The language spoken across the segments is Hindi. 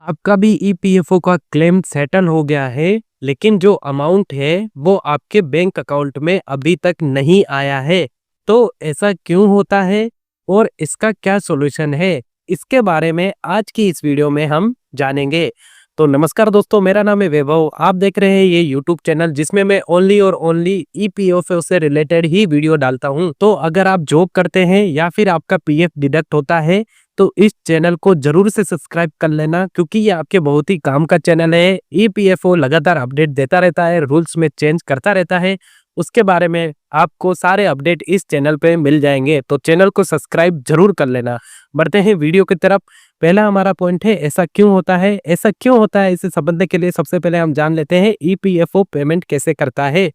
आपका भी ईपीएफओ का क्लेम सेटल हो गया है, लेकिन जो अमाउंट है वो आपके बैंक अकाउंट में अभी तक नहीं आया है। तो ऐसा क्यों होता है और इसका क्या सॉल्यूशन है, इसके बारे में आज की इस वीडियो में हम जानेंगे। तो नमस्कार दोस्तों, मेरा नाम है वैभव। आप देख रहे हैं ये यूट्यूब चैनल जिसमें मैं ओनली और ओनली ईपीएफओ से रिलेटेड ही वीडियो डालता हूं। तो अगर आप जॉब करते हैं या फिर आपका पीएफ डिडक्ट होता है तो इस चैनल को जरूर से सब्सक्राइब कर लेना, क्योंकि ये आपके बहुत ही काम का चैनल है। ईपीएफओ लगातार अपडेट देता रहता है, रूल्स में चेंज करता रहता है। उसके बारे में आपको सारे अपडेट इस चैनल पे मिल जाएंगे, तो चैनल को सब्सक्राइब जरूर कर लेना। बढ़ते हैं वीडियो की तरफ। पहला हमारा पॉइंट है, ऐसा क्यों होता है। ऐसा क्यों होता है इसे समझने के लिए सबसे पहले हम जान लेते हैं ईपीएफओ पेमेंट कैसे करता है।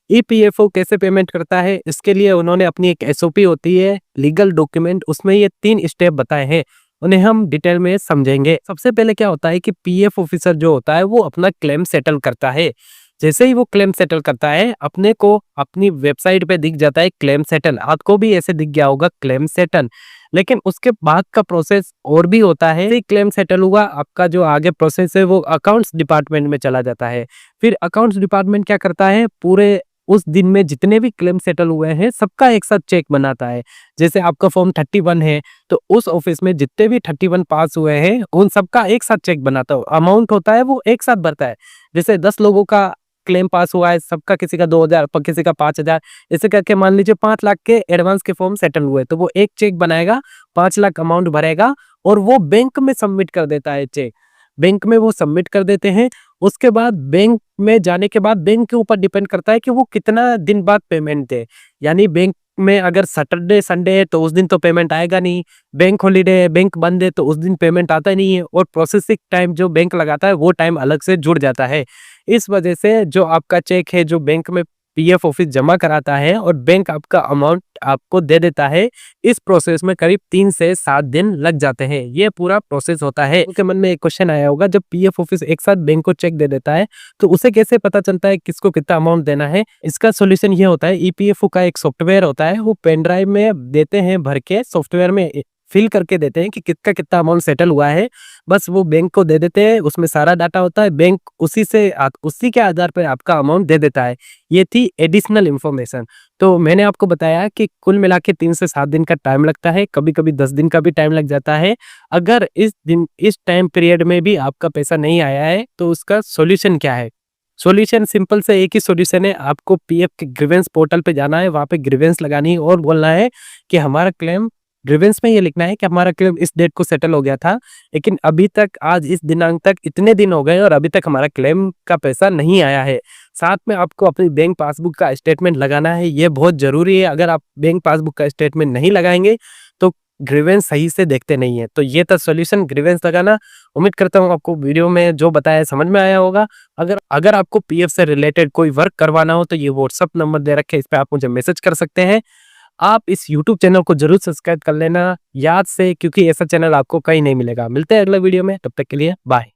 ईपीएफओ कैसे पेमेंट करता है, इसके लिए उन्होंने अपनी एक एसओपी होती है, लीगल डॉक्यूमेंट, उसमें ये 3 स्टेप बताए हैं। उन्हें हम डिटेल में समझेंगे। सबसे पहले क्या होता है कि पीएफ ऑफिसर जो होता है वो अपना क्लेम सेटल करता है। जैसे ही वो क्लेम सेटल करता है, अपने को अपनी वेबसाइट पे दिख जाता है क्लेम सेटल। आपको भी ऐसे दिख गया होगा क्लेम सेटल। लेकिन उसके बाद का प्रोसेस और भी होता है। क्लेम सेटल हुआ, आपका जो आगे प्रोसेस है वो अकाउंट्स डिपार्टमेंट में चला जाता है। फिर अकाउंट्स डिपार्टमेंट क्या करता है, पूरे उस दिन में जितने भी क्लेम सेटल हुए हैं सबका एक साथ चेक बनाता है। जैसे आपका फॉर्म 31 है, तो उस ऑफिस में जितने भी 31 पास हुए हैं उन सबका एक साथ चेक बनाता है। अमाउंट होता है वो एक साथ भरता है। जैसे 10 लोगों का क्लेम पास हुआ है, सबका किसी का 2000, किसी का 5000, ऐसे करके मान लीजिए 5 लाख के एडवांस के फॉर्म सेटल हुए, तो वो एक चेक बनाएगा, 5 लाख अमाउंट भरेगा और वो बैंक में सबमिट कर देता है चेक। बैंक में वो सबमिट कर देते हैं। उसके बाद बैंक में जाने के बाद बैंक के ऊपर डिपेंड करता है कि वो कितना दिन बाद पेमेंट दे। यानी बैंक में अगर सैटरडे संडे है तो उस दिन तो पेमेंट आएगा नहीं, बैंक हॉलीडे है, बैंक बंद है, तो उस दिन पेमेंट आता नहीं है, और प्रोसेसिंग टाइम जो बैंक लगाता है वो टाइम अलग से जुड़ जाता है। इस वजह से जो आपका चेक है जो बैंक में पीएफ ऑफिस जमा कराता है और बैंक आपका अमाउंट आपको दे देता है, इस प्रोसेस में करीब 3 से 7 दिन लग जाते हैं। ये पूरा प्रोसेस होता है। उनके मन में एक क्वेश्चन आया होगा, जब पीएफ ऑफिस एक साथ बैंक को चेक दे देता है तो उसे कैसे पता चलता है किसको कितना अमाउंट देना है। इसका सॉल्यूशन ये होता है, ईपीएफओ का एक सॉफ्टवेयर होता है, वो पेन ड्राइव में देते हैं, भर के सॉफ्टवेयर में फिल करके देते हैं कि कितना कितना अमाउंट सेटल हुआ है। बस वो बैंक को दे देते हैं, उसमें सारा डाटा होता है, बैंक उसी के आधार पर आपका अमाउंट दे देता है। ये थी एडिशनल इंफॉर्मेशन। तो मैंने आपको बताया कि कुल मिला के 3 से 7 दिन का टाइम लगता है, कभी कभी 10 दिन का भी टाइम लग जाता है। अगर इस टाइम पीरियड में भी आपका पैसा नहीं आया है तो उसका सॉल्यूशन क्या है। सॉल्यूशन सिंपल से एक ही सॉल्यूशन है, आपको पीएफ के ग्रीवेंस पोर्टल पे जाना है, वहां पे ग्रीवेंस लगानी है और बोलना है कि हमारा क्लेम, ग्रीवेंस में ये लिखना है कि हमारा क्लेम इस डेट को सेटल हो गया था, लेकिन अभी तक आज इस दिनांक तक इतने दिन हो गए और अभी तक हमारा क्लेम का पैसा नहीं आया है। साथ में आपको अपनी बैंक पासबुक का स्टेटमेंट लगाना है, ये बहुत जरूरी है। अगर आप बैंक पासबुक का स्टेटमेंट नहीं लगाएंगे तो ग्रीवेंस सही से देखते नहीं है। तो ये था सॉल्यूशन, ग्रीवेंस लगाना। उम्मीद करता हूँ आपको वीडियो में जो बताया समझ में आया होगा। अगर आपको पीएफ से रिलेटेड कोई वर्क करवाना हो तो ये व्हाट्सअप नंबर दे रखे, इस पे आप मुझे मैसेज कर सकते हैं। आप इस YouTube चैनल को जरूर सब्सक्राइब कर लेना याद से, क्योंकि ऐसा चैनल आपको कहीं नहीं मिलेगा। मिलते हैं अगले वीडियो में, तब तक के लिए बाय।